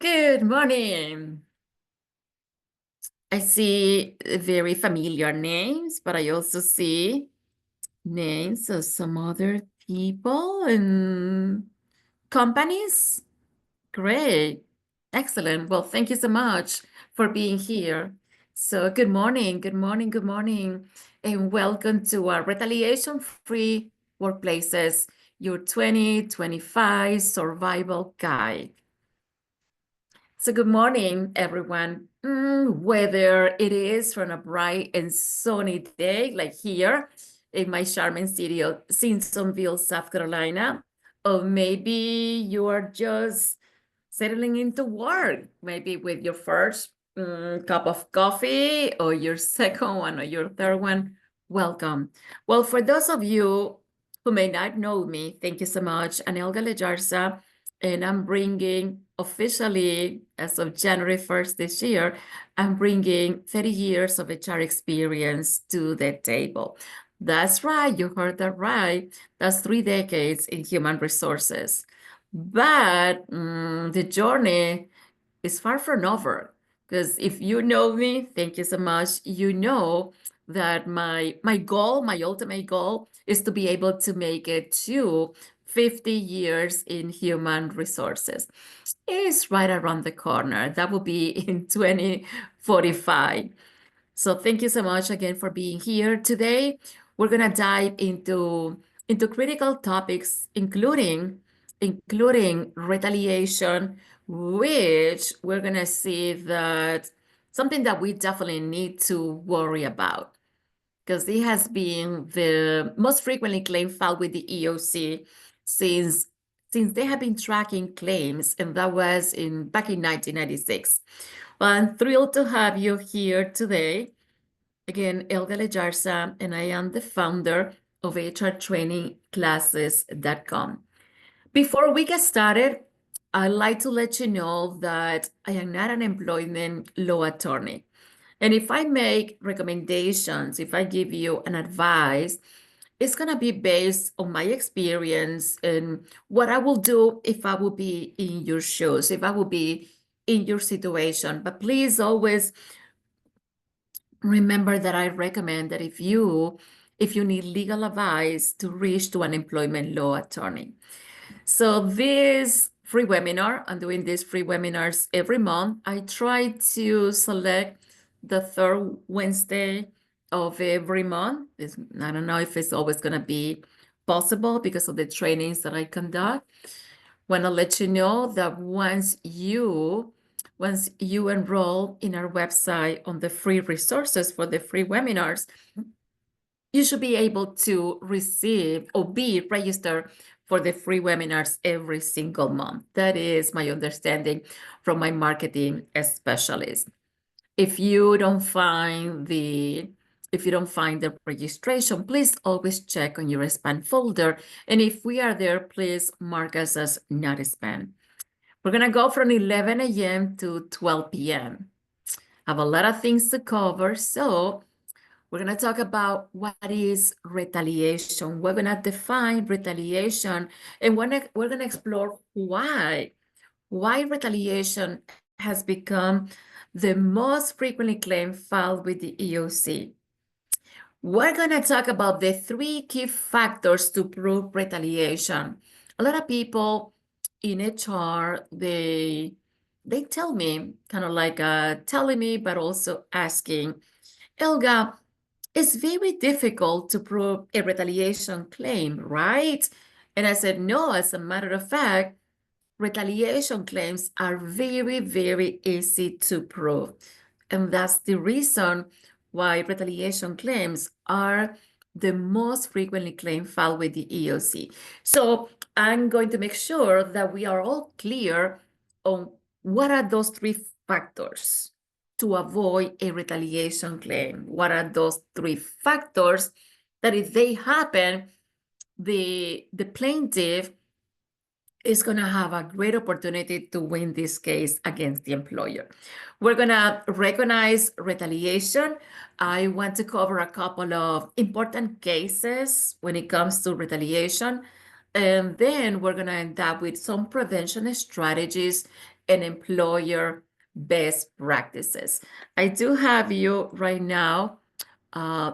Good morning. I see very familiar names, but I also see names of some other people and companies. Great. Excellent. Well, thank you so much for being here. So good morning, good morning, good morning, and welcome to our Retaliation-Free Workplaces, your 2025 Survival Guide. So good morning, everyone. Whether it is from a bright and sunny day, like here in my charming city of Simpsonville, South Carolina, or maybe you are just settling into work, maybe with your first cup of coffee or your second one or your third one, welcome. Well, for those of you who may not know me, thank you so much. I'm Elga Lejarza, and I'm bringing officially, as of January 1st this year, I'm bringing 30 years of HR experience to the table. That's right, you heard that right. That's 3 decades in human resources. But the journey is far from over, because if you know me, thank you so much, you know that my goal, my ultimate goal, is to be able to make it to 50 years in human resources. It's right around the corner. That will be in 2045. So thank you so much again for being here today. We're gonna dive into critical topics, including retaliation, which we're gonna see that something that we definitely need to worry about, because it has been the most frequently claimed filed with the EEOC since they have been tracking claims, and that was back in 1996. Well, I'm thrilled to have you here today. Again, Elga Lejarza, and I am the founder of HRTrainingClasses.com. Before we get started, I'd like to let you know that I am not an employment law attorney. And if I make recommendations, if I give you an advice, it's going to be based on my experience and what I will do if I will be in your shoes, if I will be in your situation. But please always remember that I recommend that if you need legal advice, to reach to an employment law attorney. So this free webinar, I'm doing these free webinars every month. I try to select the third Wednesday of every month. I don't know if it's always going to be possible because of the trainings that I conduct. Want to let you know that once you enroll in our website on the free resources for the free webinars, you should be able to receive or be registered for the free webinars every single month. That is my understanding from my marketing specialist. If you don't find the registration, please always check on your spam folder. And if we are there, please mark us as not spam. We're going to go from 11 a.m. to 12 p.m. I have a lot of things to cover, so we're going to talk about what is retaliation. We're going to define retaliation, and we're going to explore why retaliation has become the most frequently claimed filed with the EEOC. We're going to talk about the 3 key factors to prove retaliation. A lot of people in HR, they tell me, kind of like telling me, but also asking, Elga, it's very difficult to prove a retaliation claim, right? And I said, no, as a matter of fact, retaliation claims are very, very easy to prove. And that's the reason why retaliation claims are the most frequently claimed filed with the EEOC. So I'm going to make sure that we are all clear on what are those 3 factors to avoid a retaliation claim. What are those 3 factors that if they happen, the plaintiff is going to have a great opportunity to win this case against the employer. We're going to recognize retaliation. I want to cover a couple of important cases when it comes to retaliation. And then we're going to end up with some prevention strategies and employer best practices. I do have you right now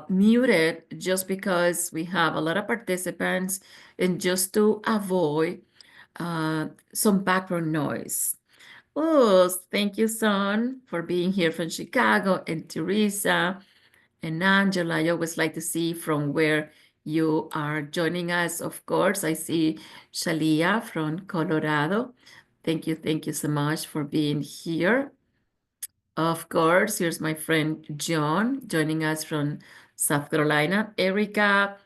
muted just because we have a lot of participants and just to avoid some background noise. Oh, thank you, son, for being here from Chicago, and Teresa and Angela. I always like to see from where you are joining us. Of course, I see Shalia from Colorado. Thank you so much for being here. Of course, here's my friend John joining us from South Carolina. Erica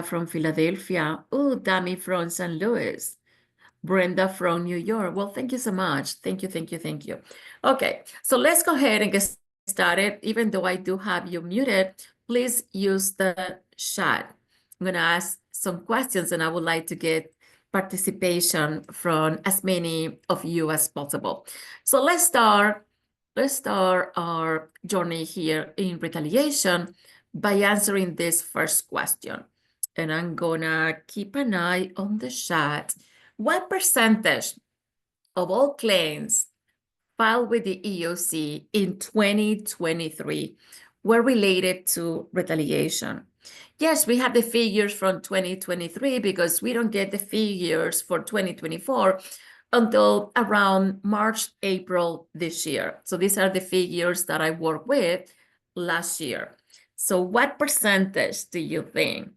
from Philadelphia. Oh, Dami from St. Louis. Brenda from New York. Well, thank you so much. Thank you. Okay, so let's go ahead and get started. Even though I do have you muted, please use the chat. I'm going to ask some questions and I would like to get participation from as many of you as possible. So let's start our journey here in retaliation by answering this first question. And I'm gonna keep an eye on the chat. What percentage of all claims filed with the EEOC in 2023 were related to retaliation? Yes, we have the figures from 2023 because we don't get the figures for 2024 until around March, April this year. So these are the figures that I worked with last year. So what percentage do you think?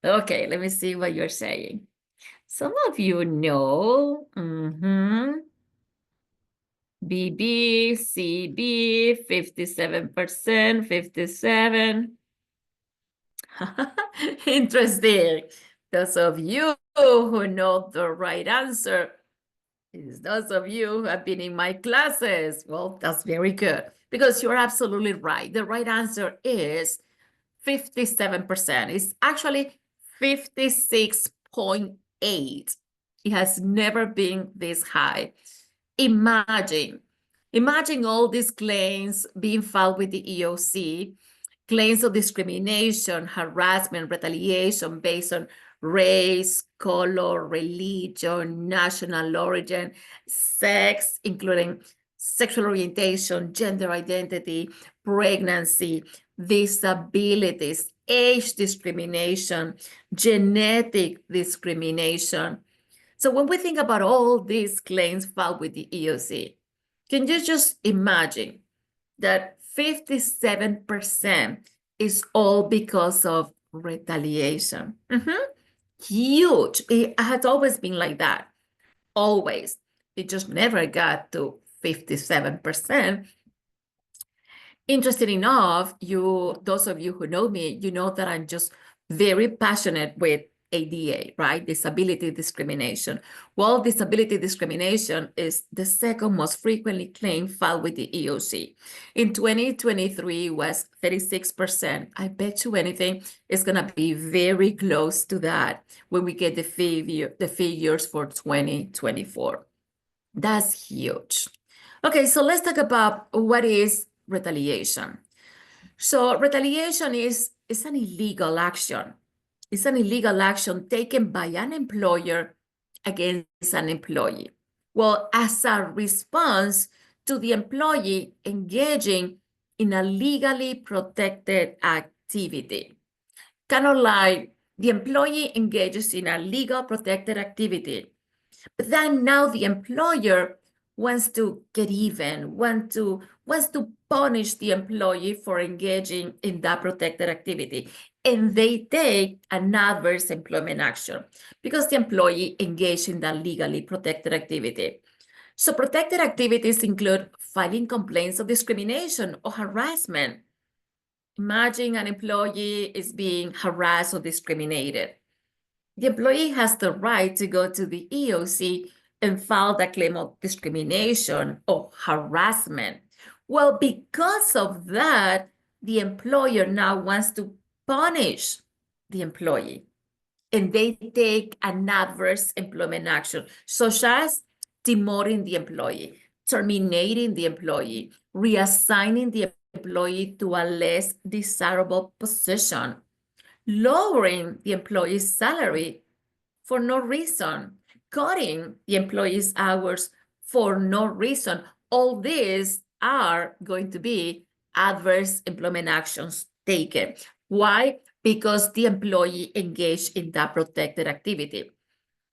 Okay, let me see what you're saying. Some of you know. BB, CB, 57%, 57. Interesting. Those of you who know the right answer is those of you who have been in my classes. Well, that's very good because you're absolutely right. The right answer is 57%. It's actually 56.8. It has never been this high. Imagine all these claims being filed with the EEOC, claims of discrimination, harassment, retaliation based on race, color, religion, national origin, sex, including sexual orientation, gender identity, pregnancy, disabilities, age discrimination, genetic discrimination. So when we think about all these claims filed with the EEOC, can you just imagine that 57% is all because of retaliation? Huge. It has always been like that. Always. It just never got to 57%. Interesting enough, those of you who know me, you know that I'm just very passionate with ADA, right? Disability discrimination. Well, disability discrimination is the second most frequently claimed filed with the EEOC. In 2023 was 36%. I bet you anything it's gonna be very close to that when we get the figures for 2024. That's huge. Okay, so let's talk about what is retaliation. So retaliation is an illegal action. It's an illegal action taken by an employer against an employee. Well, as a response to the employee engaging in a legally protected activity. Kind of like the employee engages in a legal protected activity, but then now the employer wants to get even, wants to punish the employee for engaging in that protected activity. And they take an adverse employment action because the employee engaged in that legally protected activity. So protected activities include filing complaints of discrimination or harassment. Imagine an employee is being harassed or discriminated. The employee has the right to go to the EEOC and file the claim of discrimination or harassment. Well, because of that, the employer now wants to punish the employee, and they take an adverse employment action, such as demoting the employee, terminating the employee, reassigning the employee to a less desirable position, lowering the employee's salary, for no reason, cutting the employee's hours for no reason. All these are going to be adverse employment actions taken. Why? Because the employee engaged in that protected activity.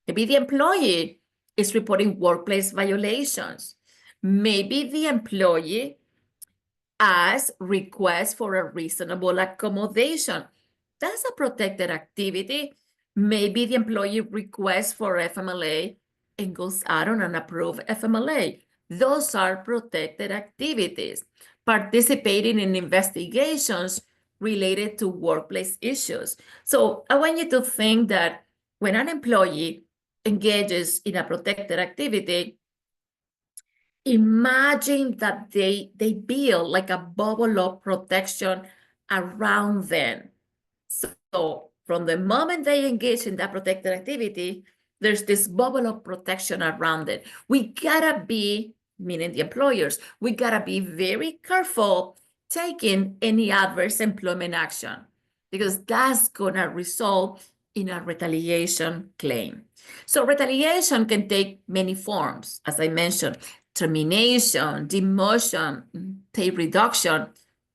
Maybe the employee is reporting workplace violations. Maybe the employee as request for a reasonable accommodation. That's a protected activity. Maybe the employee requests for FMLA and goes out on an approved FMLA. Those are protected activities. Participating in investigations related to workplace issues. So I want you to think that when an employee engages in a protected activity, imagine that they build like a bubble of protection around them. So from the moment they engage in that protected activity, there's this bubble of protection around it. We gotta be, meaning the employers, we gotta be very careful taking any adverse employment action because that's gonna result in a retaliation claim. So retaliation can take many forms, as I mentioned: termination, demotion, pay reduction,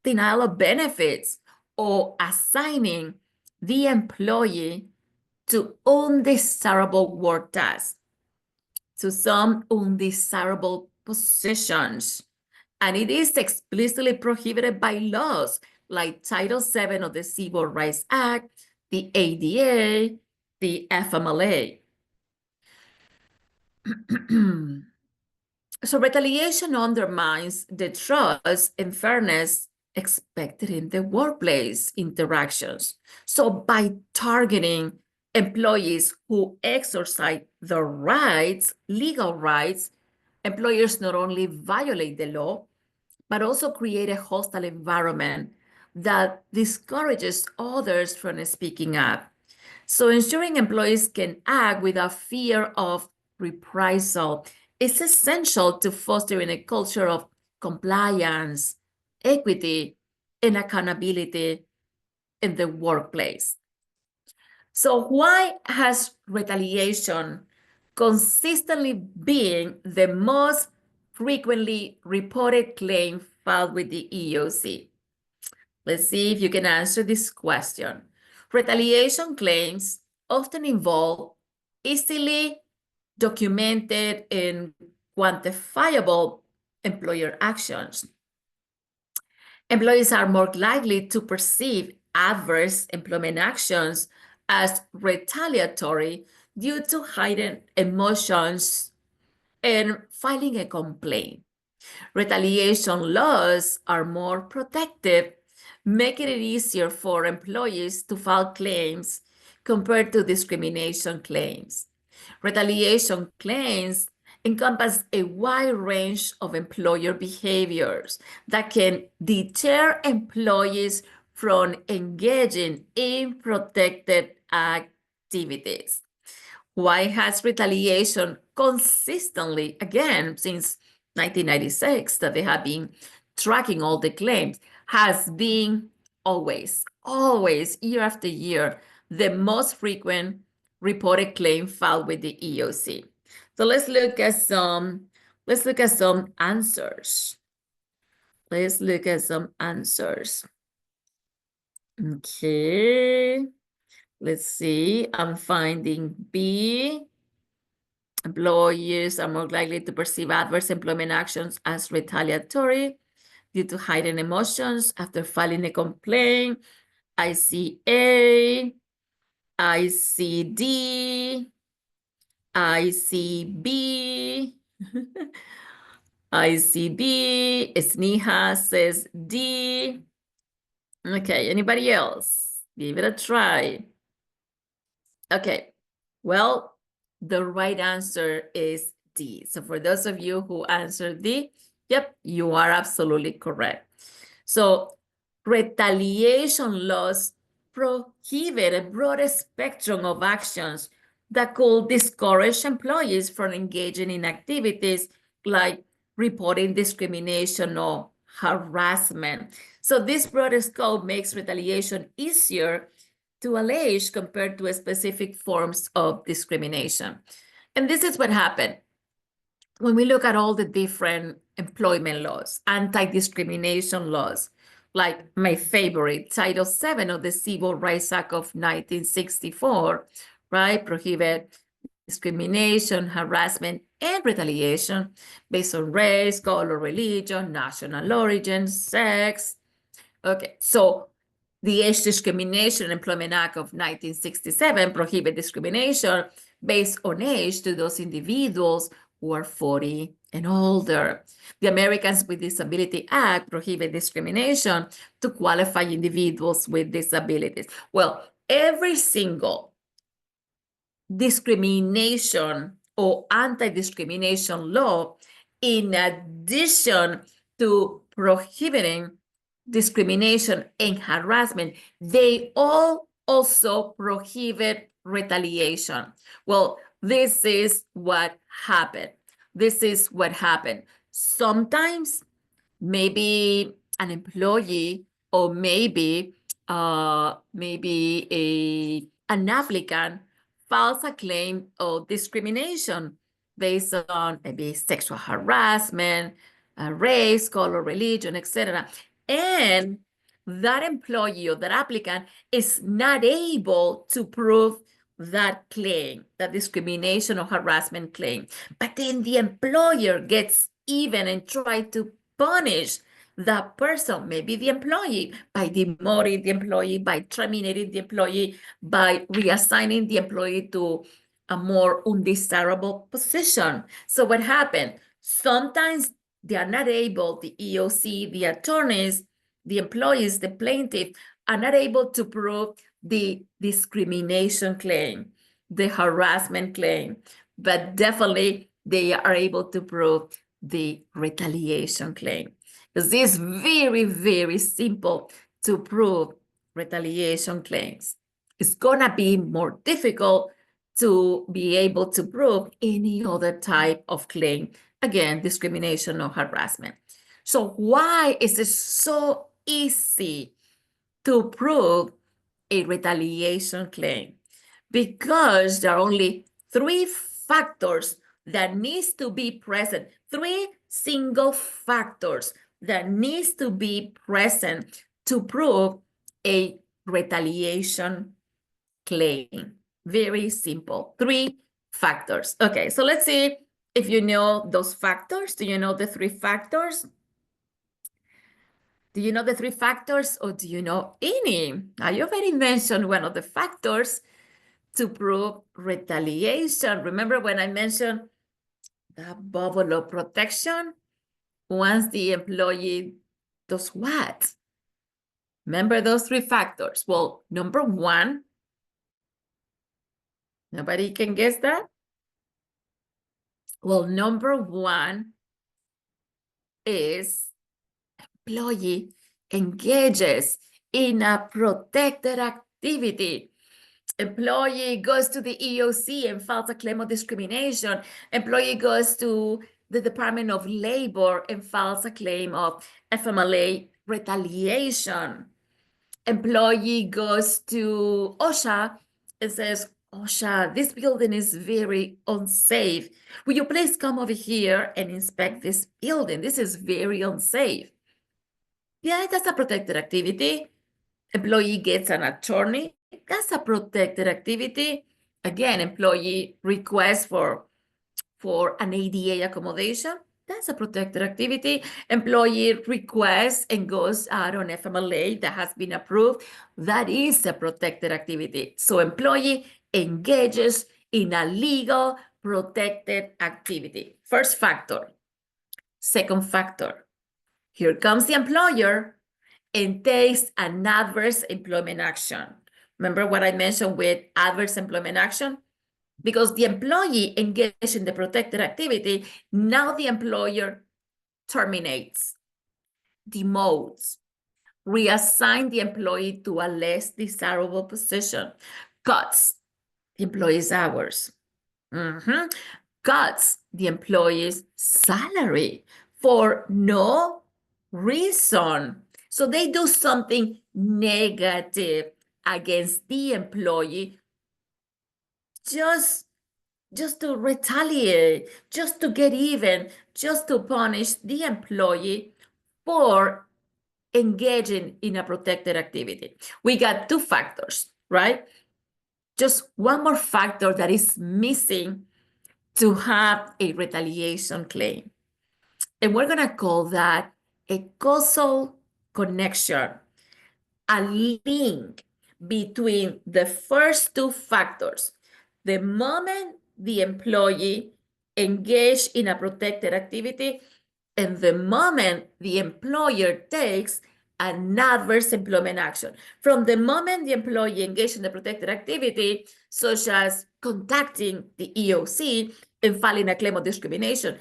denial of benefits, or assigning the employee to undesirable work tasks, to some undesirable positions. And it is explicitly prohibited by laws like Title VII of the Civil Rights Act, the ADA, the FMLA. So retaliation undermines the trust and fairness expected in the workplace interactions. So by targeting employees who exercise their rights, legal rights, employers not only violate the law, but also create a hostile environment that discourages others from speaking up. So ensuring employees can act without fear of reprisal is essential to fostering a culture of compliance, equity, and accountability in the workplace. So why has retaliation consistently been the most frequently reported claim filed with the EEOC? Let's see if you can answer this question. Retaliation claims often involve easily documented and quantifiable employer actions. Employees are more likely to perceive adverse employment actions as retaliatory due to heightened emotions and filing a complaint. Retaliation laws are more protective, making it easier for employees to file claims compared to discrimination claims. Retaliation claims encompass a wide range of employer behaviors that can deter employees from engaging in protected activities. Why has retaliation consistently, again, since 1996, that they have been tracking all the claims, has been always, year after year, the most frequent reported claim filed with the EEOC. So let's look at some answers. Let's look at some answers. Okay. Let's see. I'm finding B. Employers are more likely to perceive adverse employment actions as retaliatory due to heightened emotions after filing a complaint. I see A. I see D. I see B. I see B. Sneha says D. Okay, anybody else? Give it a try. Okay, well, the right answer is D. So for those of you who answered D, yep, you are absolutely correct. So retaliation laws prohibit a broad spectrum of actions that could discourage employees from engaging in activities like reporting discrimination or harassment. So this broad scope makes retaliation easier dual age compared to specific forms of discrimination. And this is what happened. When we look at all the different employment laws, anti-discrimination laws, like my favorite, Title VII of the Civil Rights Act of 1964, right, prohibit discrimination, harassment, and retaliation based on race, color, religion, national origin, sex. Okay, so the Age Discrimination Employment Act of 1967 prohibit discrimination based on age to those individuals who are 40 and older. The Americans with Disability Act prohibit discrimination to qualify individuals with disabilities. Well, every single discrimination or anti-discrimination law, in addition to prohibiting discrimination and harassment, they all also prohibit retaliation. Well, this is what happened. This is what happened. Sometimes maybe an employee or maybe an applicant files a claim of discrimination based on maybe sexual harassment, race, color, religion, etc. And that employee or that applicant is not able to prove that claim, that discrimination or harassment claim. But then the employer gets even and try to punish that person, maybe the employee, by demoting the employee, by terminating the employee, by reassigning the employee to a more undesirable position. So what happened? Sometimes they are not able, the EEOC, the attorneys, the employees, the plaintiff, are not able to prove the discrimination claim, the harassment claim, but definitely they are able to prove the retaliation claim. Because it's very, very simple to prove retaliation claims. It's gonna be more difficult to be able to prove any other type of claim. Again, discrimination or harassment. So why is it so easy to prove a retaliation claim? Because there are only 3 factors that needs to be present, 3 single factors that needs to be present to prove a retaliation claim. Very simple, 3 factors. Okay, so let's see if you know those factors. Do you know the 3 factors? Do you know the 3 factors, or do you know any? I already mentioned one of the factors to prove retaliation. Remember when I mentioned the bubble of protection? Once the employee does what? Remember those 3 factors? Well, number 1, nobody can guess that? Well, number 1 is employee engages in a protected activity. Employee goes to the EEOC and files a claim of discrimination. Employee goes to the Department of Labor and files a claim of FMLA retaliation. Employee goes to OSHA and says, OSHA, this building is very unsafe. Will you please come over here and inspect this building? This is very unsafe. Yeah, that's a protected activity. Employee gets an attorney. That's a protected activity. Again, employee requests for an ADA accommodation. That's a protected activity. Employee requests and goes out on FMLA that has been approved. That is a protected activity. So employee engages in a legal protected activity. First factor. Second factor. Here comes the employer and takes an adverse employment action. Remember what I mentioned with adverse employment action? Because the employee engaged in the protected activity, now the employer terminates, demotes, reassign the employee to a less desirable position, cuts the employee's hours, cuts the employee's salary for no reason. So they do something negative against the employee just to retaliate, just to get even, just to punish the employee for engaging in a protected activity. We got two factors, right? Just one more factor that is missing to have a retaliation claim. And we're going to call that a causal connection, a link between the first two factors. The moment the employee engaged in a protected activity and the moment the employer takes an adverse employment action. From the moment the employee engaged in the protected activity, such as contacting the EEOC and filing a claim of discrimination,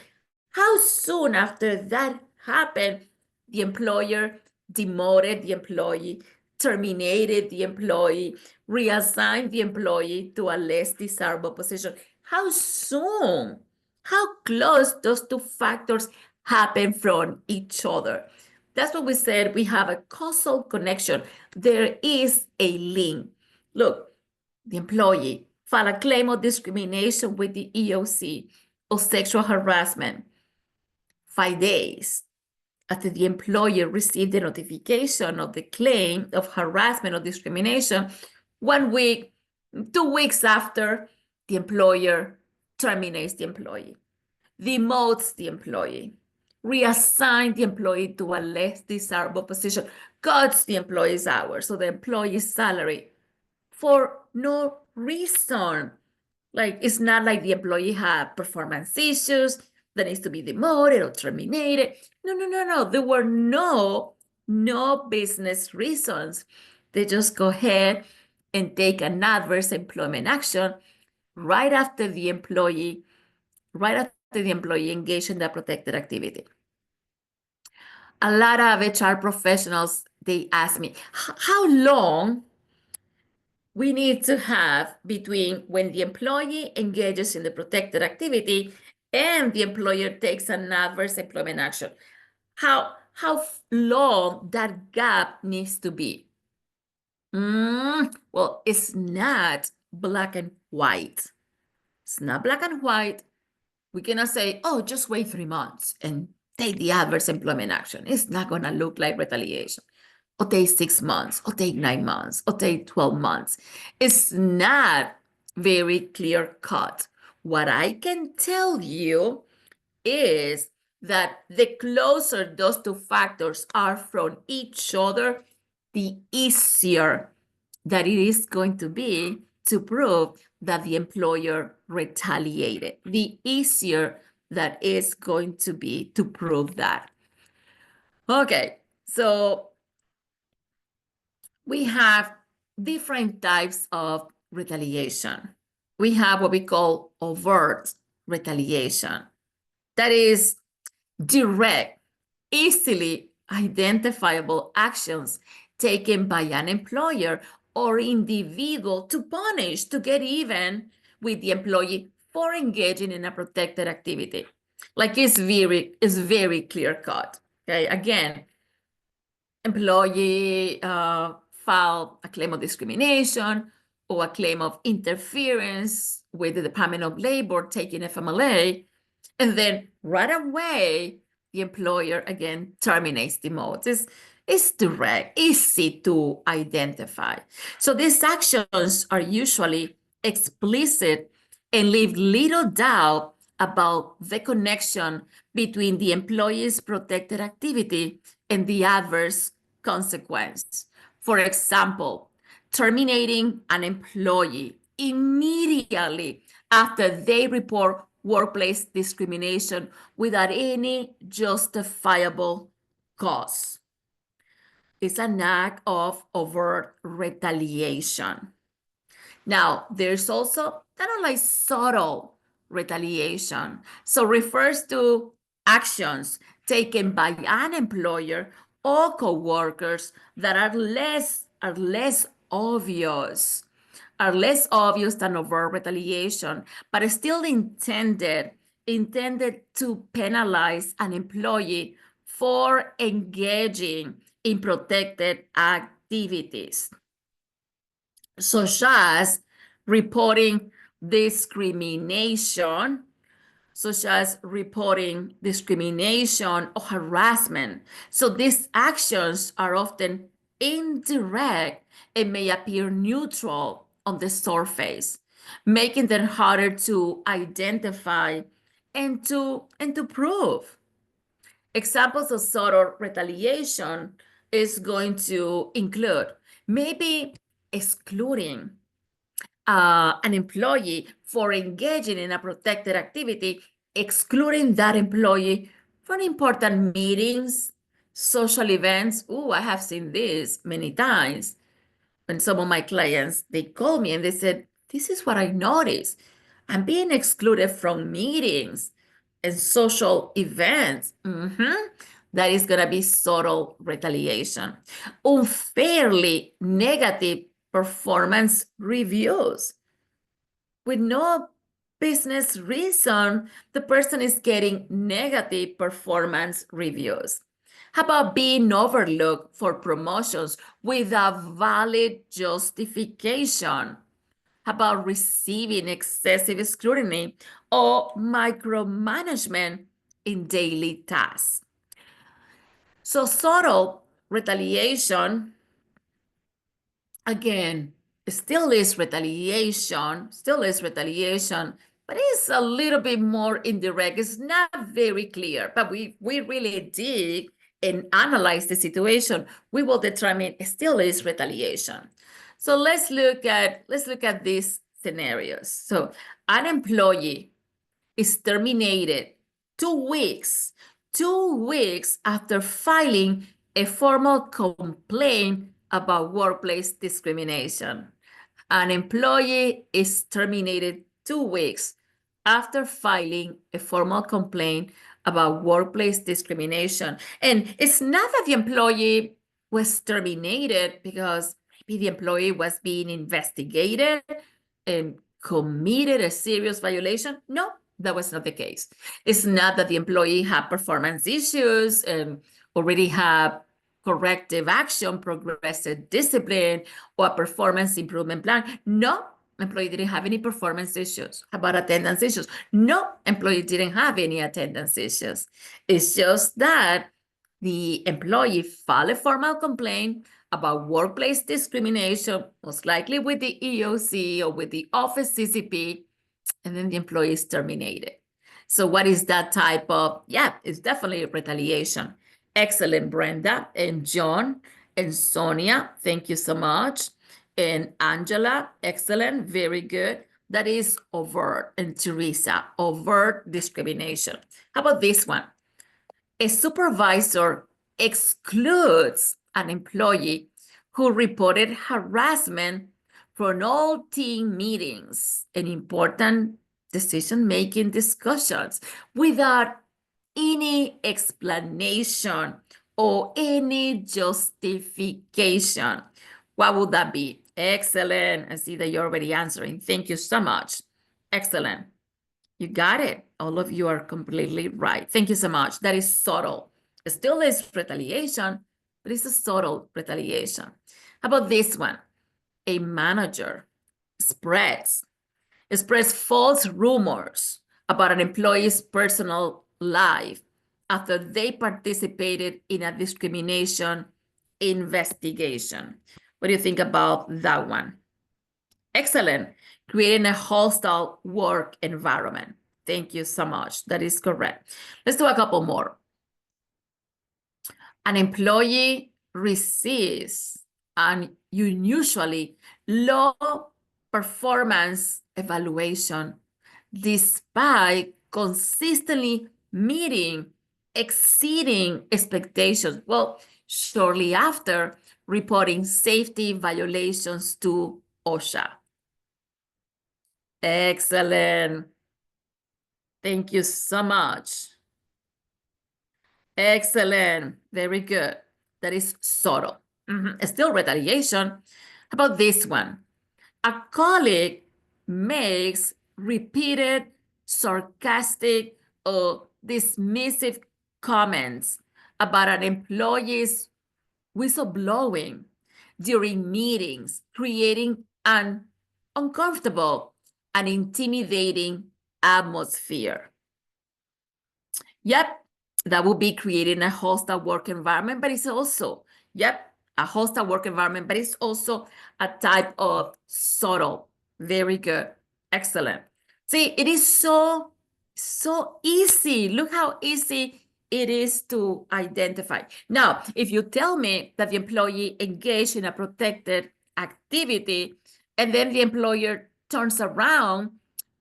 how soon after that happened, the employer demoted the employee, terminated the employee, reassigned the employee to a less desirable position? How soon? How close those two factors happen from each other? That's what we said. We have a causal connection. There is a link. Look, the employee filed a claim of discrimination with the EEOC or sexual harassment 5 days after the employer received the notification of the claim of harassment or discrimination. 1 week, 2 weeks after, the employer terminates the employee, demotes the employee, reassigns the employee to a less desirable position, cuts the employee's hours, so the employee's salary for no reason. Like, it's not like the employee had performance issues that needs to be demoted or terminated. No. There were no business reasons. They just go ahead and take an adverse employment action right after the employee engaged in that protected activity. A lot of HR professionals, they ask me, how long we need to have between when the employee engages in the protected activity and the employer takes an adverse employment action? How long that gap needs to be? Well, it's not black and white. It's not black and white. We cannot say, oh, just wait 3 months and take the adverse employment action. It's not going to look like retaliation. Or take 6 months, or take 9 months, or take 12 months. It's not very clear cut. What I can tell you is that the closer those two factors are from each other, the easier that it is going to be to prove that the employer retaliated. The easier that is going to be to prove that. Okay, so we have different types of retaliation. We have what we call overt retaliation. That is direct, easily identifiable actions taken by an employer or individual to punish, to get even with the employee for engaging in a protected activity. Like, it's very clear cut. Okay, again, employee filed a claim of discrimination or a claim of interference with the Department of Labor taking FMLA, and then right away, the employer again terminates the modes. It's direct, easy to identify. So these actions are usually explicit and leave little doubt about the connection between the employee's protected activity and the adverse consequence. For example, terminating an employee immediately after they report workplace discrimination without any justifiable cause. It's an act of overt retaliation. Now, there's also kind of like subtle retaliation. So refers to actions taken by an employer or coworkers that are less obvious than overt retaliation, but still intended to penalize an employee for engaging in protected activities. such as reporting discrimination, such as reporting discrimination or harassment. So these actions are often indirect and may appear neutral on the surface, making them harder to identify and to prove. Examples of subtle retaliation is going to include maybe excluding an employee for engaging in a protected activity, excluding that employee from important meetings, social events. Oh, I have seen this many times. When some of my clients, they call me and they said, this is what I noticed. I'm being excluded from meetings and social events. That is going to be subtle retaliation. Unfairly negative performance reviews. With no business reason, the person is getting negative performance reviews. How about being overlooked for promotions without valid justification? How about receiving excessive scrutiny or micromanagement in daily tasks? So subtle retaliation, again, still is retaliation, but it's a little bit more indirect. It's not very clear, but we really dig and analyze the situation. We will determine it still is retaliation. So let's look at these scenarios. So an employee is terminated 2 weeks, 2 weeks after filing a formal complaint about workplace discrimination. An employee is terminated 2 weeks after filing a formal complaint about workplace discrimination. And it's not that the employee was terminated because maybe the employee was being investigated and committed a serious violation. No, that was not the case. It's not that the employee had performance issues and already had corrective action, progressive discipline, or a performance improvement plan. No, employee didn't have any performance issues. How about attendance issues? No, employee didn't have any attendance issues. It's just that the employee filed a formal complaint about workplace discrimination, most likely with the EEOC or with the office CCP, and then the employee is terminated. So what is that type of? Yeah, it's definitely retaliation. Excellent, Brenda and John and Sonia. Thank you so much. And Angela, excellent, very good. That is overt. And Teresa, overt discrimination. How about this one? A supervisor excludes an employee who reported harassment from all team meetings and important decision-making discussions without any explanation or any justification. What would that be? Excellent. I see that you're already answering. Thank you so much. Excellent. You got it. All of you are completely right. Thank you so much. That is subtle. It still is retaliation, but it's a subtle retaliation. How about this one? A manager spreads false rumors about an employee's personal life after they participated in a discrimination investigation. What do you think about that one? Excellent. Creating a hostile work environment. Thank you so much. That is correct. Let's do a couple more. An employee receives an unusually low performance evaluation despite consistently exceeding expectations. Well, shortly after reporting safety violations to OSHA. Excellent. Thank you so much. Excellent. Very good. That is subtle. Still retaliation. How about this one? A colleague makes repeated sarcastic or dismissive comments about an employee's whistleblowing during meetings, creating an uncomfortable and intimidating atmosphere. Yep, that would be creating a hostile work environment, but it's also, a hostile work environment, but it's also a type of subtle. Very good. Excellent. See, it is so easy. Look how easy it is to identify. Now, if you tell me that the employee engaged in a protected activity, and then the employer turns around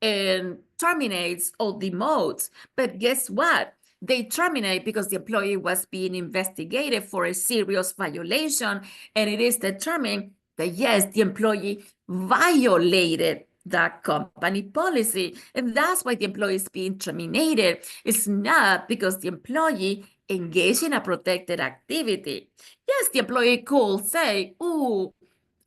and terminates or demotes, but guess what? They terminate because the employee was being investigated for a serious violation, and it is determined that, yes, the employee violated that company policy, and that's why the employee is being terminated. It's not because the employee engaged in a protected activity. Yes, the employee could say, ooh,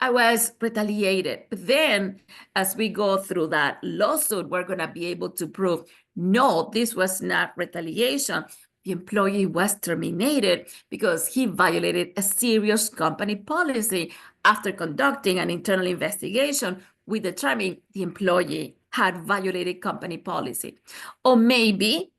I was retaliated. But then, as we go through that lawsuit, we're going to be able to prove, no, this was not retaliation. The employee was terminated because he violated a serious company policy. After conducting an internal investigation, we determined the employee had violated company policy. Or maybe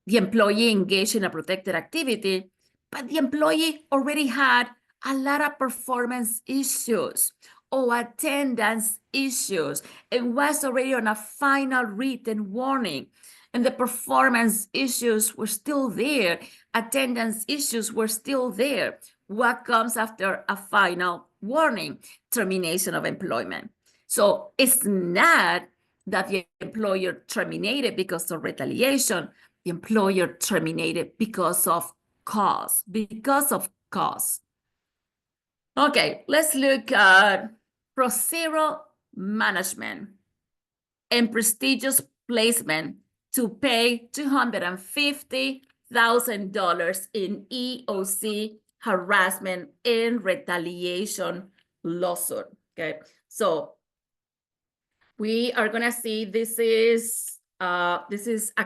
the employee engaged in a protected activity, but the employee already had a lot of performance issues or attendance issues and was already on a final written warning. And the performance issues were still there. Attendance issues were still there. What comes after a final warning? Termination of employment. So it's not that the employer terminated because of retaliation. The employer terminated because of cause. Okay, let's look at procedural management and prestigious placement to pay $250,000 in EEOC harassment and retaliation lawsuit. Okay, so we are gonna see this is a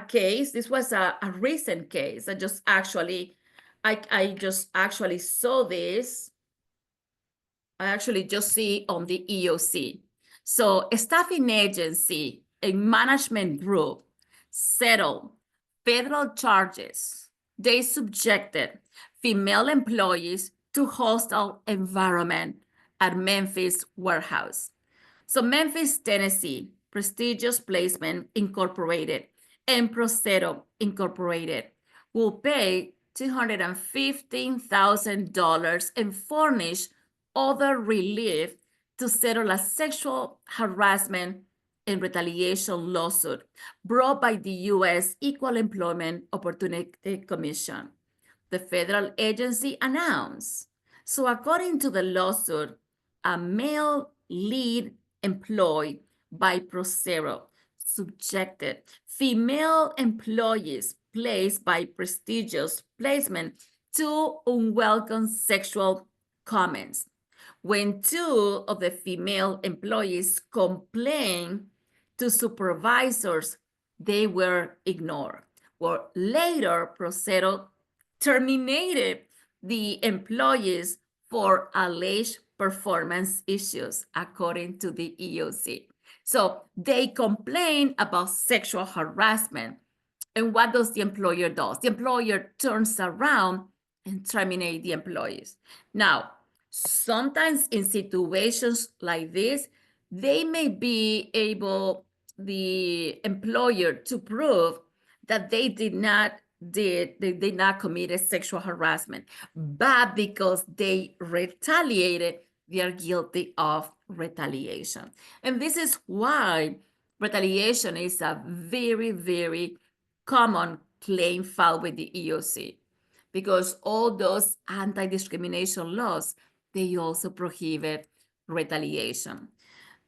case. This was a recent case. I just actually saw this. I actually just see on the EEOC. So a staffing agency, a management group settled federal charges. They subjected female employees to hostile environment at Memphis warehouse. So Memphis, Tennessee, Prestigious Placement Incorporated and Procedo Incorporated will pay $215,000 and furnish other relief to settle a sexual harassment and retaliation lawsuit brought by the U.S. Equal Employment Opportunity Commission. The federal agency announced. So according to the lawsuit, a male lead employed by Procero subjected female employees placed by Prestigious Placement to unwelcome sexual comments. When two of the female employees complained to supervisors, they were ignored. Well, later, Procero terminated the employees for alleged performance issues, according to the EEOC. So they complain about sexual harassment. And what does the employer do? The employer turns around and terminates the employees. Now, sometimes in situations like this, they may be able, the employer, to prove that they did not commit a sexual harassment, but because they retaliated, they are guilty of retaliation. And this is why retaliation is a very, very common claim filed with the EEOC, because all those anti-discrimination laws, they also prohibit retaliation.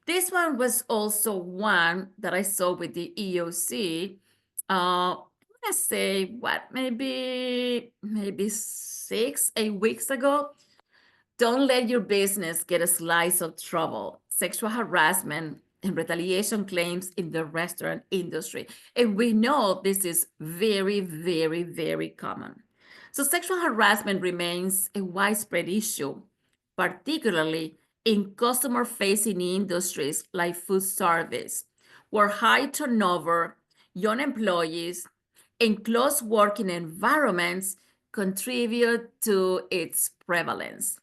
This one was also one that I saw with the EEOC. Let's say what, maybe 6-8 weeks ago. Don't let your business get a slice of trouble. Sexual harassment and retaliation claims in the restaurant industry. And we know this is very, very, very common. So sexual harassment remains a widespread issue, particularly in customer-facing industries like food service, where high turnover, young employees, and close working environments contribute to its prevalence.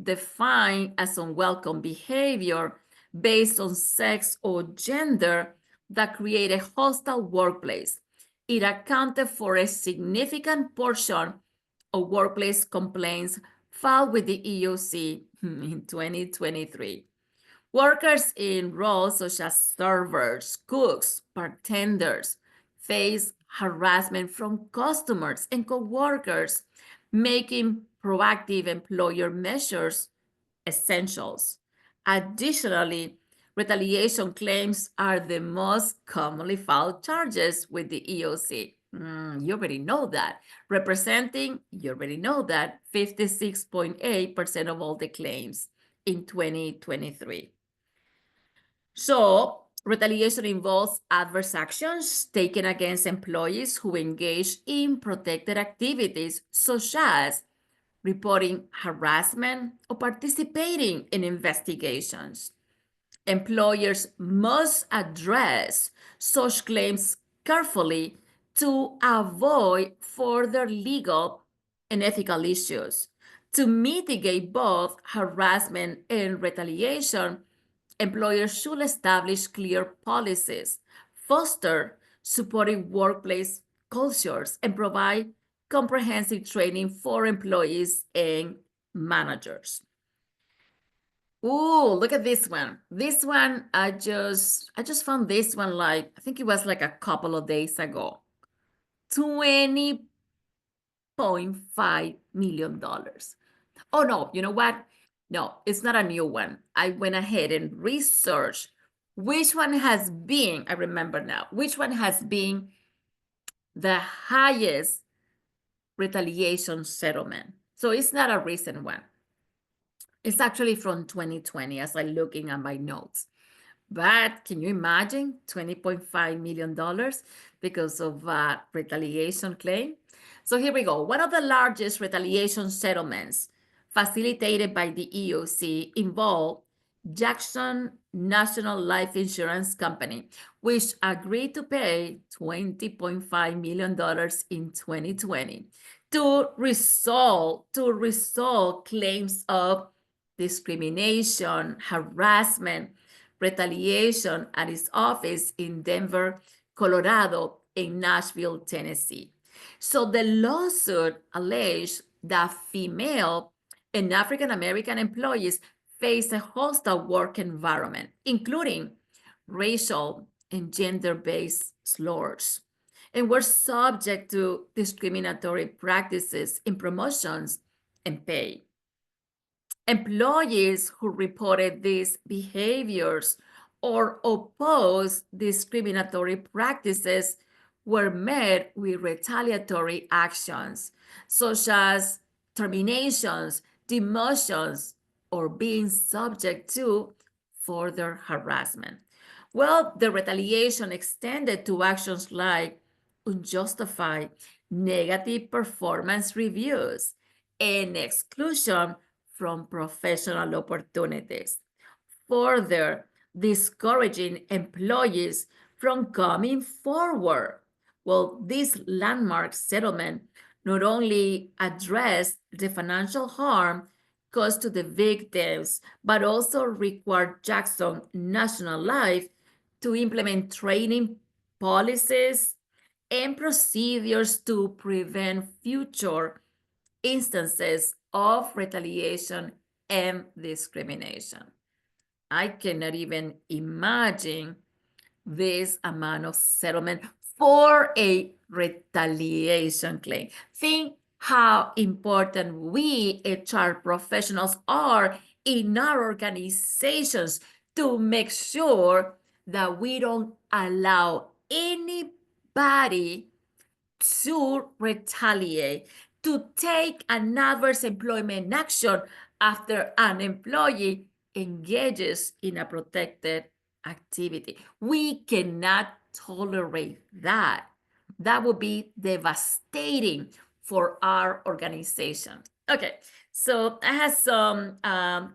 Defined as unwelcome behavior based on sex or gender that create a hostile workplace. It accounted for a significant portion of workplace complaints filed with the EEOC in 2023. Workers in roles such as servers, cooks, bartenders face harassment from customers and coworkers, making proactive employer measures essentials. Additionally, retaliation claims are the most commonly filed charges with the EEOC. You already know that. Representing, you already know that, 56.8% of all the claims in 2023. So, retaliation involves adverse actions taken against employees who engage in protected activities, such as reporting harassment or participating in investigations. Employers must address such claims carefully to avoid further legal and ethical issues. To mitigate both harassment and retaliation, employers should establish clear policies, foster supportive workplace cultures, and provide comprehensive training for employees and managers. Ooh, look at this one. This one, I just found this one, like, I think it was like a couple of days ago. $20.5 million. Oh no, you know what? No, it's not a new one. I went ahead and researched which one has been, I remember now, which one has been the highest retaliation settlement. So it's not a recent one. It's actually from 2020 as I'm looking at my notes. But can you imagine $20.5 million because of a retaliation claim? So here we go. One of the largest retaliation settlements facilitated by the EEOC involved Jackson National Life Insurance Company, which agreed to pay $20.5 million in 2020 to resolve claims of discrimination, harassment, retaliation at its office in Denver, Colorado, and Nashville, Tennessee. So the lawsuit alleged that female and African American employees face a hostile work environment, including racial and gender-based slurs, and were subject to discriminatory practices in promotions and pay. Employees who reported these behaviors or opposed discriminatory practices were met with retaliatory actions, such as terminations, demotions, or being subject to further harassment. Well, the retaliation extended to actions like unjustified negative performance reviews and exclusion from professional opportunities, further discouraging employees from coming forward. Well, this landmark settlement not only addressed the financial harm caused to the victims, but also required Jackson National Life to implement training policies and procedures to prevent future instances of retaliation and discrimination. I cannot even imagine this amount of settlement for a retaliation claim. Think how important we HR professionals are in our organizations to make sure that we don't allow anybody to retaliate, to take an adverse employment action after an employee engages in a protected activity. We cannot tolerate that. That would be devastating for our organization. Okay, so I have some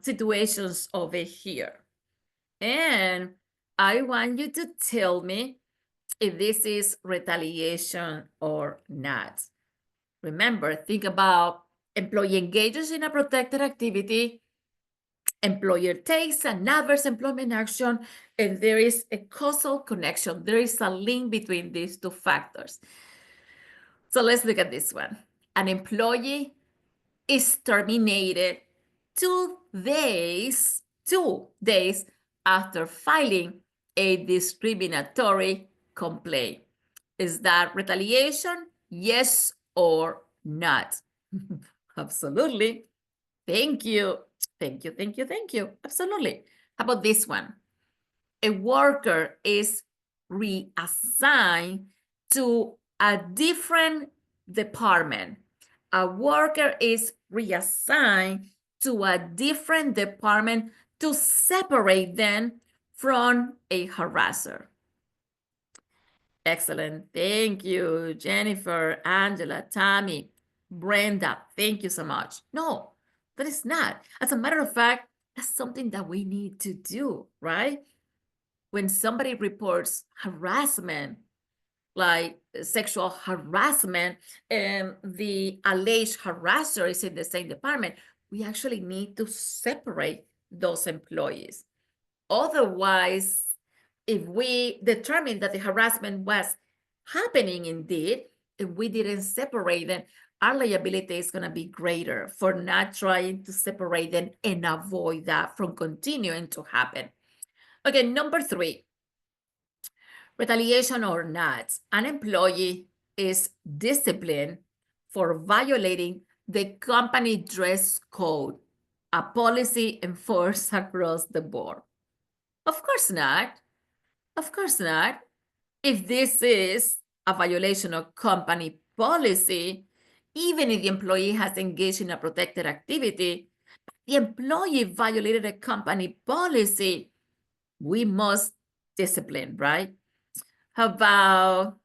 situations over here. And I want you to tell me if this is retaliation or not. Remember, think about employee engages in a protected activity, employer takes an adverse employment action, and there is a causal connection. There is a link between these two factors. So let's look at this one. An employee is terminated 2 days after filing a discriminatory complaint. Is that retaliation? Yes or not? Absolutely. Thank you. Thank you, thank you, thank you. Absolutely. How about this one? A worker is reassigned to a different department. A worker is reassigned to a different department to separate them from a harasser. Excellent. Thank you, Jennifer, Angela, Tammy, Brenda. Thank you so much. No, that is not. As a matter of fact, that's something that we need to do, right? When somebody reports harassment, like sexual harassment, and the alleged harasser is in the same department, we actually need to separate those employees. Otherwise, if we determine that the harassment was happening indeed, if we didn't separate them, our liability is going to be greater for not trying to separate them and avoid that from continuing to happen. Okay, number 3, retaliation or not, an employee is disciplined for violating the company dress code, a policy enforced across the board. Of course not. Of course not. If this is a violation of company policy, even if the employee has engaged in a protected activity, the employee violated a company policy, we must discipline, right? How about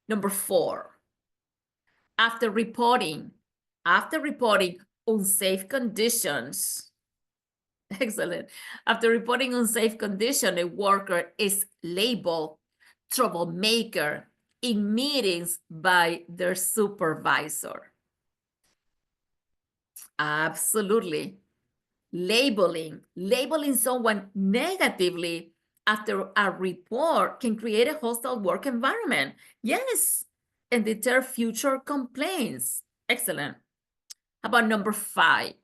number 4? After reporting unsafe conditions, excellent. After reporting unsafe condition, a worker is labeled troublemaker in meetings by their supervisor. Absolutely. Labeling someone negatively after a report can create a hostile work environment. Yes, and deter future complaints. Excellent. How about number 5?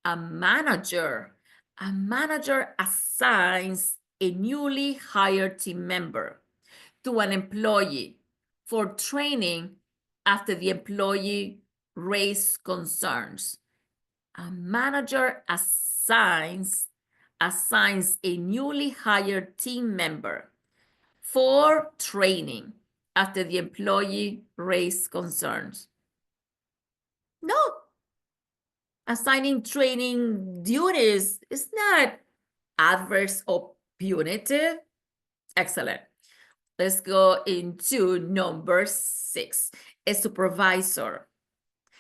A manager assigns a newly hired team member to an employee for training after the employee raised concerns. A manager assigns a newly hired team member for training after the employee raised concerns. No, assigning training duties is not adverse or punitive. Excellent. Let's go into number 6. A supervisor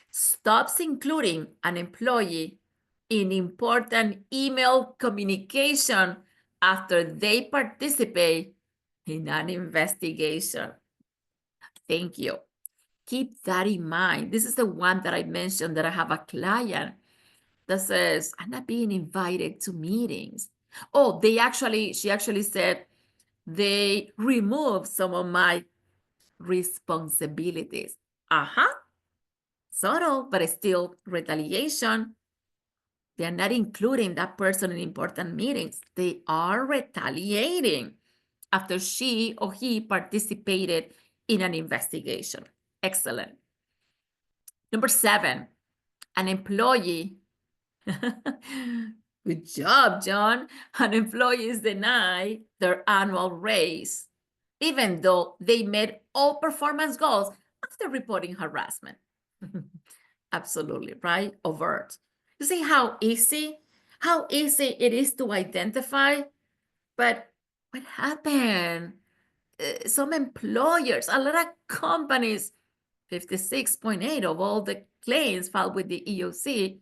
stops including an employee in important email communication after they participate in an investigation. Thank you. Keep that in mind. This is the one that I mentioned that I have a client that says, I'm not being invited to meetings. Oh, she actually said they removed some of my responsibilities. Subtle, but still retaliation. They're not including that person in important meetings. They are retaliating after she or he participated in an investigation. Excellent. Number 7, an employee. Good job, John. An employee is denied their annual raise, even though they met all performance goals after reporting harassment. Absolutely, right? Overt. You see how easy it is to identify, but what happened? Some employers, a lot of companies 56.8 of all the claims filed with the EEOC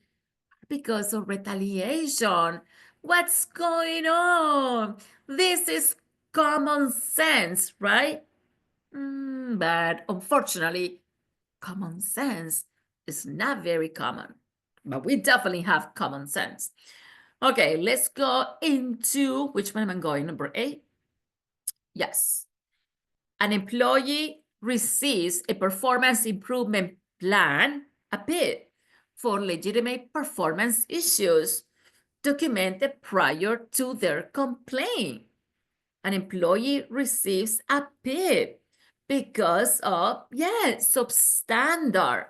because of retaliation. What's going on? This is common sense, right? But unfortunately, common sense is not very common, but we definitely have common sense. Okay, let's go into, which one am I going? Number 8? Yes. An employee receives a performance improvement plan, a PIP, for legitimate performance issues documented prior to their complaint. An employee receives a PIP because of, substandard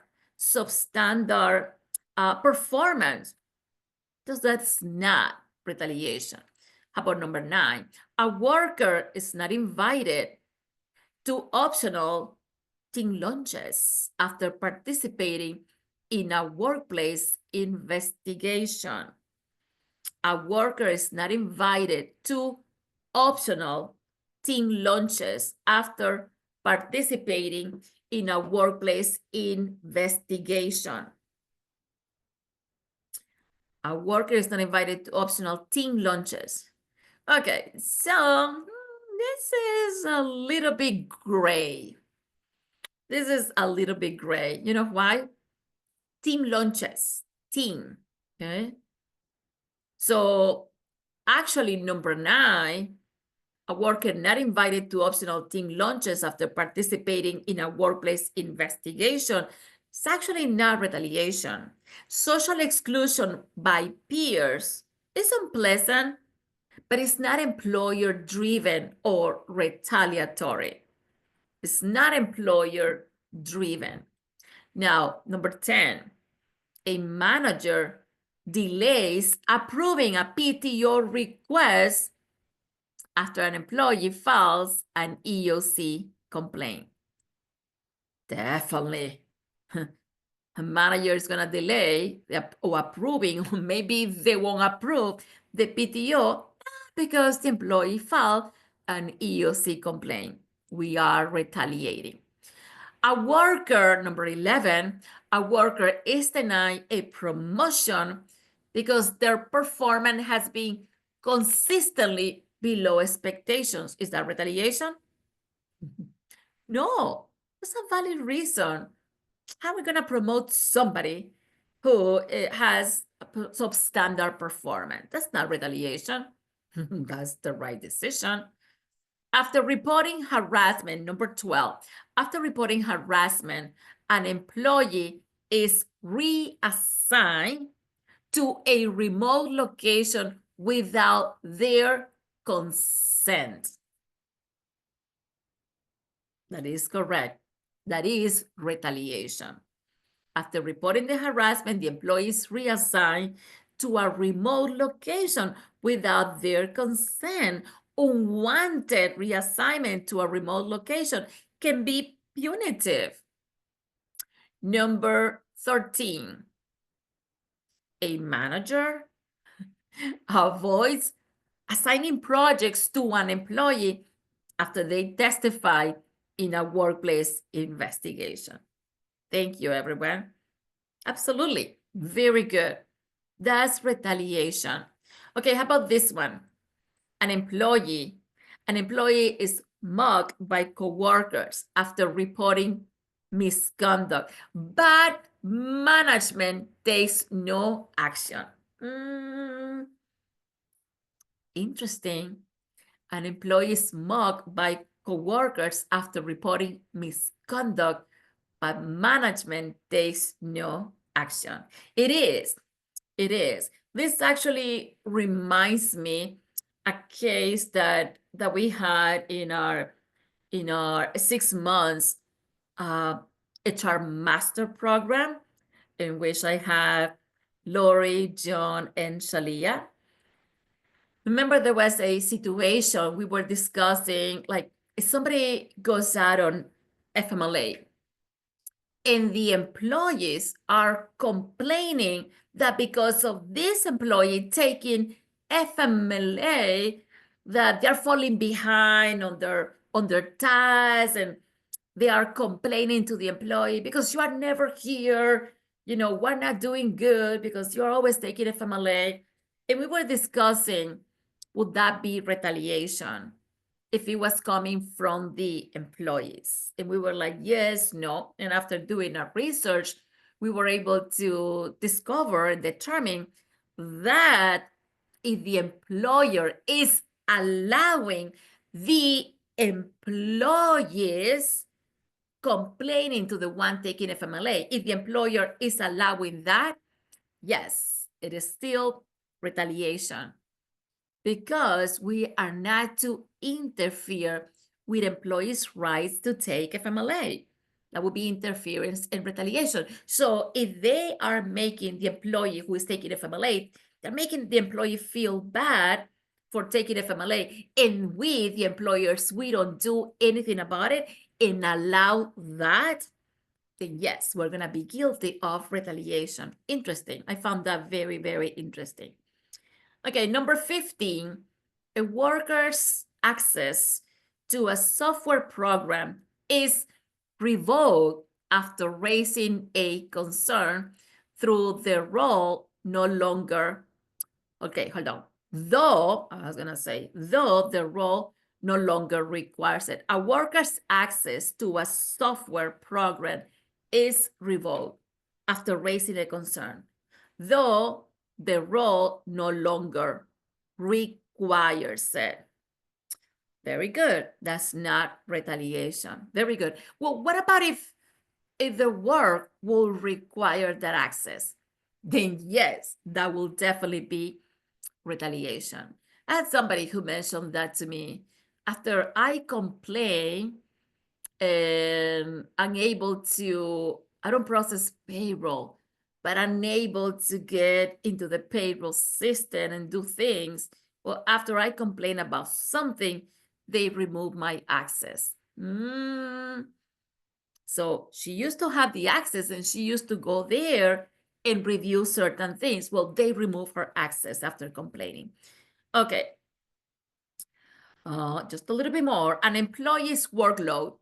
performance. That's not retaliation. How about number 9? A worker is not invited to optional team lunches after participating in a workplace investigation. A worker is not invited to optional team lunches after participating in a workplace investigation. A worker is not invited to optional team lunches. Okay, so this is a little bit gray. This is a little bit gray. You know why? Team lunches, team, okay? So actually, number 9, a worker not invited to optional team lunches after participating in a workplace investigation. It's actually not retaliation. Social exclusion by peers is unpleasant, but it's not employer-driven or retaliatory. It's not employer-driven. Now, number 10, a manager delays approving a PTO request after an employee files an EEOC complaint. Definitely. A manager is going to delay or approving, or maybe they won't approve the PTO because the employee filed an EEOC complaint. We are retaliating. A worker, number 11, a worker is denied a promotion because their performance has been consistently below expectations. Is that retaliation? No, that's a valid reason. How are we going to promote somebody who has substandard performance? That's not retaliation. That's the right decision. After reporting harassment, number 12, after reporting harassment, an employee is reassigned to a remote location without their consent. That is correct. That is retaliation. After reporting the harassment, the employee is reassigned to a remote location without their consent. Unwanted reassignment to a remote location can be punitive. Number 13, a manager avoids assigning projects to an employee after they testify in a workplace investigation. Thank you, everyone. Absolutely. Very good. That's retaliation. Okay, how about this one? An employee is mugged by coworkers after reporting misconduct, but management takes no action. Interesting. An employee is mugged by coworkers after reporting misconduct, but management takes no action. It is. This actually reminds me a case that we had in our 6 months HR master program, in which I have Lori, John, and Shalia. Remember, there was a situation we were discussing, like if somebody goes out on FMLA and the employees are complaining that because of this employee taking FMLA, that they're falling behind on their tasks, and they are complaining to the employee because you are never here, we're not doing good because you're always taking FMLA. And we were discussing, would that be retaliation if it was coming from the employees? And we were like, yes, no. And after doing our research, we were able to discover and determine that if the employer is allowing the employees complaining to the one taking FMLA, if the employer is allowing that, yes, it is still retaliation, because we are not to interfere with employees' rights to take FMLA. That would be interference and retaliation. So if they are making the employee who is taking FMLA, they're making the employee feel bad for taking FMLA, and we, the employers, we don't do anything about it and allow that, then yes, we're going to be guilty of retaliation. Interesting. I found that very, very interesting. Okay, number 15, a worker's access to a software program is revoked after raising a concern through the role no longer, okay, hold on. Though the role no longer requires it. A worker's access to a software program is revoked after raising a concern, though the role no longer requires it. Very good. That's not retaliation. Very good. Well, what about if the work will require that access? Then yes, that will definitely be retaliation. I had somebody who mentioned that to me. After I complain and unable to, I don't process payroll, but unable to get into the payroll system and do things. Well, after I complain about something, they remove my access. So she used to have the access and she used to go there and review certain things. Well, they remove her access after complaining. Okay. Just a little bit more. An employee's workload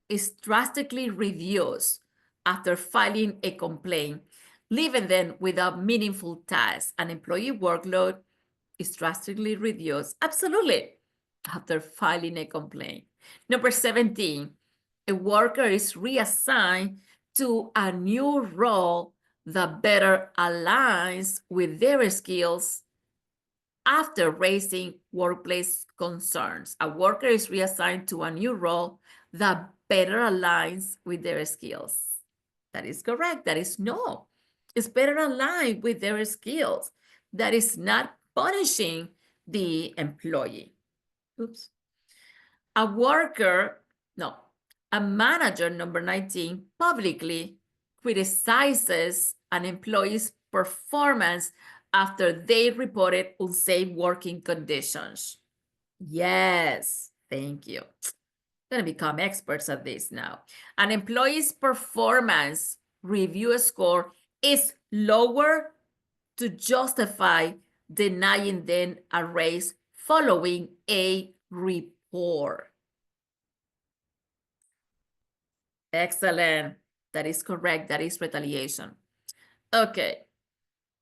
is drastically reduced after filing a complaint, leaving them without meaningful tasks. An employee workload is drastically reduced, absolutely, after filing a complaint. Number 17, a worker is reassigned to a new role that better aligns with their skills after raising workplace concerns. A worker is reassigned to a new role that better aligns with their skills. That is correct. That is no. It's better aligned with their skills. That is not punishing the employee. Oops. A manager, number 19, publicly criticizes an employee's performance after they reported unsafe working conditions. Yes, thank you. I'm going to become experts at this now. An employee's performance review score is lower to justify denying them a raise following a report. Excellent. That is correct. That is retaliation. Okay.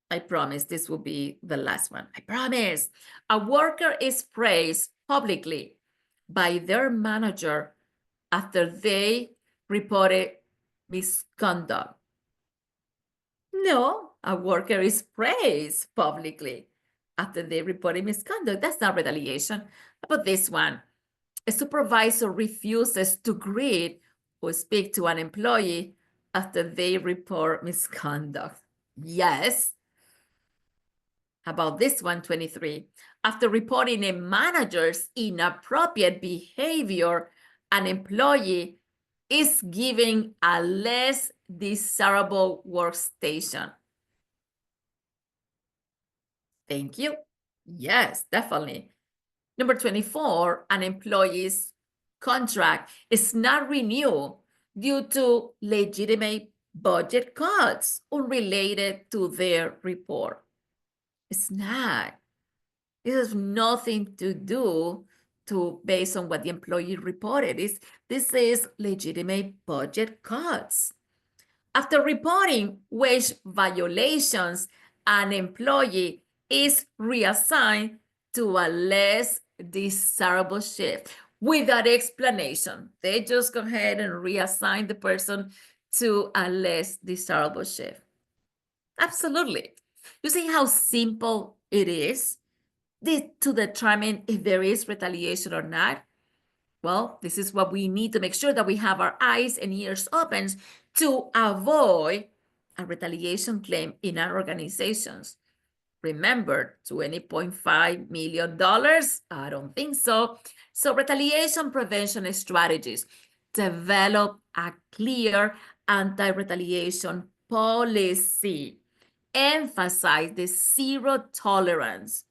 I promise this will be the last one. I promise. A worker is praised publicly by their manager after they reported misconduct. No, a worker is praised publicly after they reported misconduct. That's not retaliation. How about this one? A supervisor refuses to greet or speak to an employee after they report misconduct. Yes. How about this one, 23? After reporting a manager's inappropriate behavior, an employee is given a less desirable workstation. Thank you. Yes, definitely. Number 24, an employee's contract is not renewed due to legitimate budget cuts unrelated to their report. It's not. It has nothing to do based on what the employee reported. This is legitimate budget cuts. After reporting wage violations, an employee is reassigned to a less desirable shift without explanation. They just go ahead and reassign the person to a less desirable shift. Absolutely. You see how simple it is to determine if there is retaliation or not? Well, this is what we need to make sure that we have our eyes and ears open to avoid a retaliation claim in our organizations. Remember, $20.5 million? I don't think so. So retaliation prevention strategies. Develop a clear anti-retaliation policy. Emphasize the zero tolerance.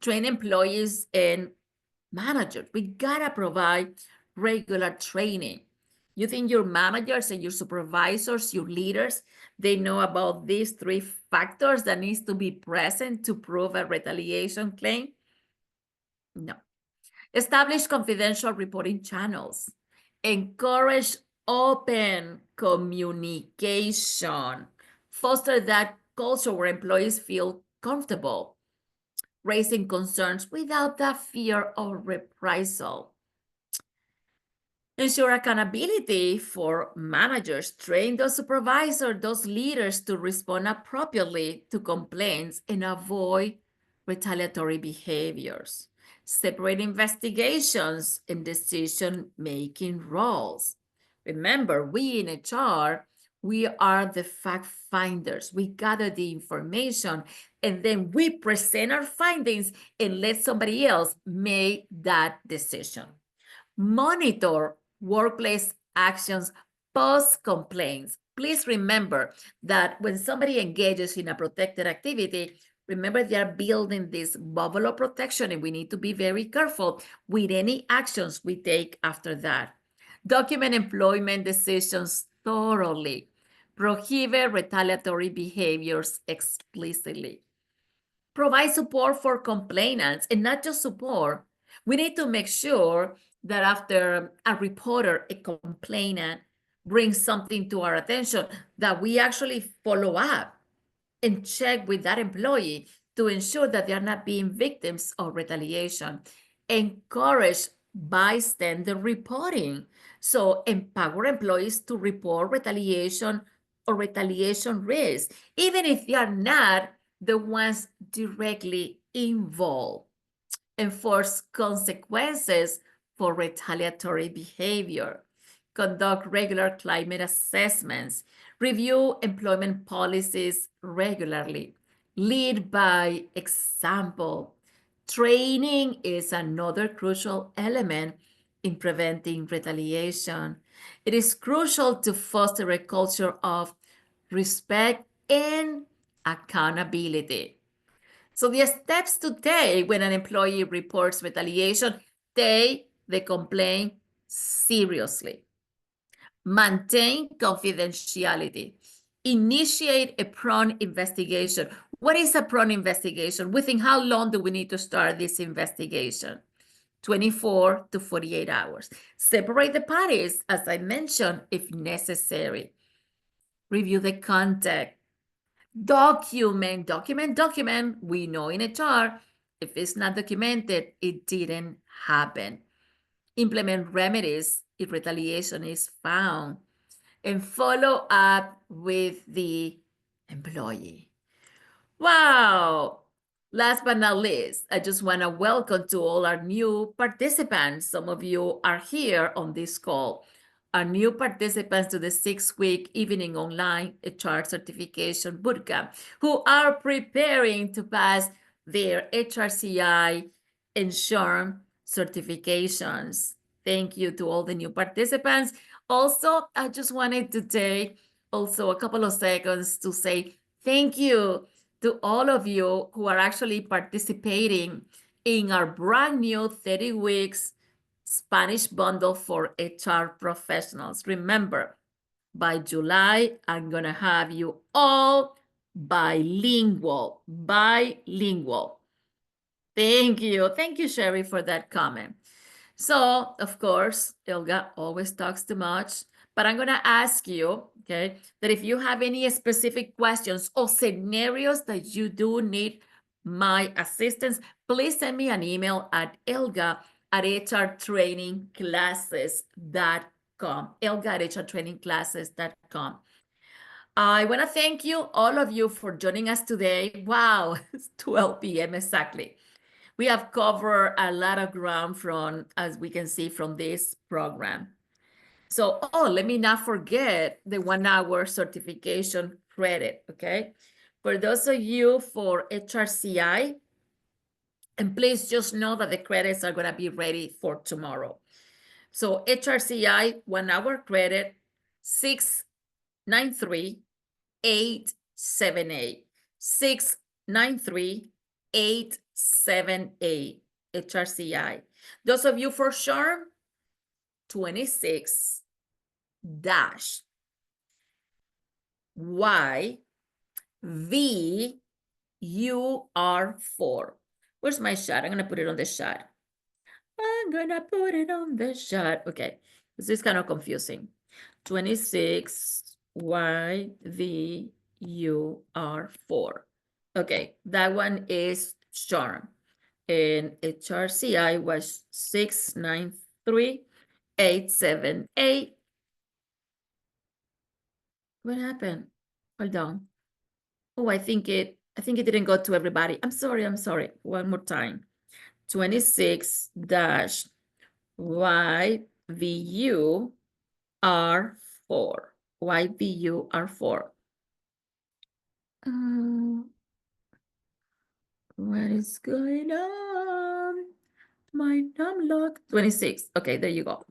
Train employees and managers. We gotta provide regular training. You think your managers and your supervisors, your leaders, they know about these three factors that needs to be present to prove a retaliation claim? No. Establish confidential reporting channels. Encourage open communication. Foster that culture where employees feel comfortable raising concerns without the fear of reprisal. Ensure accountability for managers. Train those supervisors, those leaders to respond appropriately to complaints and avoid retaliatory behaviors. Separate investigations and decision-making roles. Remember, we in HR, we are the fact finders. We gather the information and then we present our findings and let somebody else make that decision. Monitor workplace actions post-complaints. Please remember that when somebody engages in a protected activity, remember they are building this bubble of protection and we need to be very careful with any actions we take after that. Document employment decisions thoroughly. Prohibit retaliatory behaviors explicitly. Provide support for complainants and not just support. We need to make sure that after a reporter, a complainant brings something to our attention, that we actually follow up and check with that employee to ensure that they are not being victims of retaliation. Encourage bystander reporting. So empower employees to report retaliation or retaliation risk, even if they are not the ones directly involved. Enforce consequences for retaliatory behavior. Conduct regular climate assessments. Review employment policies regularly. Lead by example. Training is another crucial element in preventing retaliation. It is crucial to foster a culture of respect and accountability. So the steps to take when an employee reports retaliation, take the complaint seriously. Maintain confidentiality. Initiate a prompt investigation. What is a prompt investigation? Within how long do we need to start this investigation? 24 to 48 hours. Separate the parties, as I mentioned, if necessary. Review the context. Document. We know in HR, if it's not documented, it didn't happen. Implement remedies if retaliation is found. And follow up with the employee. Wow! Last but not least, I just want to welcome to all our new participants. Some of you are here on this call. Our new participants to the 6-week evening online HR certification bootcamp who are preparing to pass their HRCI and SHRM certifications. Thank you to all the new participants. Also, I just wanted to take also a couple of seconds to say thank you to all of you who are actually participating in our brand new 30 weeks Spanish bundle for HR professionals. Remember, by July, I'm going to have you all bilingual. Thank you. Thank you, Sherry, for that comment. So, of course, Elga always talks too much, but I'm going to ask you, okay, that if you have any specific questions or scenarios that you do need my assistance, please send me an email at elga@HRTrainingClasses.com, elga@HRTrainingClasses.com. I want to thank you, all of you, for joining us today. Wow, it's 12 p.m. exactly. We have covered a lot of ground from, as we can see from this program. So, let me not forget the 1 hour certification credit, okay? For those of you for HRCI, and please just know that the credits are gonna be ready for tomorrow. So HRCI 1 hour credit, 693-878, 693-878, HRCI. Those of you for SHRM, 26 dash YVUR4. Where's my shot? I'm gonna put it on the shot. I'm gonna put it on the shot. Okay, this is kind of confusing. 26 YVUR4. Okay, that one is SHRM. And HRCI was 693-878. What happened? Hold on. Oh, I think it didn't go to everybody. I'm sorry. One more time. 26 dash YVUR4. YVUR4. What is going on? My numlock. 26. Okay, there you go.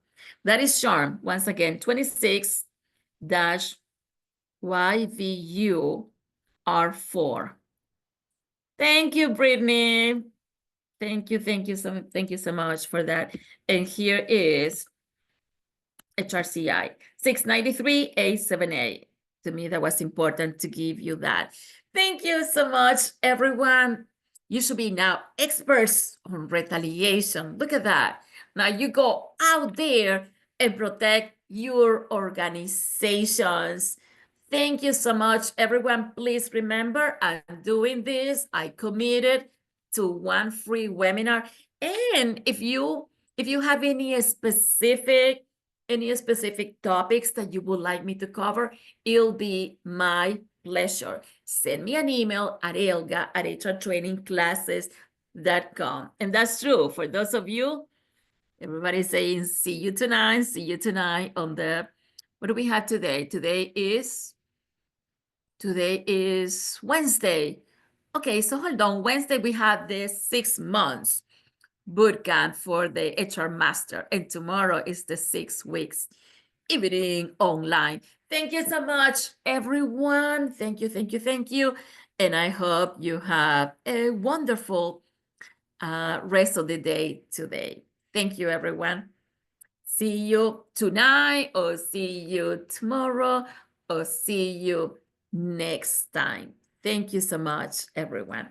That is SHRM. Once again, 26 dash YVUR4. Thank you, Brittany. Thank you so much for that. And here is HRCI 693-878. To me, that was important to give you that. Thank you so much, everyone. You should be now experts on retaliation. Look at that. Now you go out there and protect your organizations. Thank you so much, everyone. Please remember, I'm doing this. I committed to one free webinar. And if you have any specific topics that you would like me to cover, it'll be my pleasure. Send me an email at elga@HRTrainingClasses.com. And that's true for those of you, everybody's saying, see you tonight on the, what do we have today? Today is Wednesday. Okay, so hold on. Wednesday, we have this 6 months bootcamp for the HR Master, and tomorrow is the 6 weeks evening online. Thank you so much, everyone. Thank you. And I hope you have a wonderful rest of the day today. Thank you, everyone. See you tonight, or see you tomorrow, or see you next time. Thank you so much, everyone.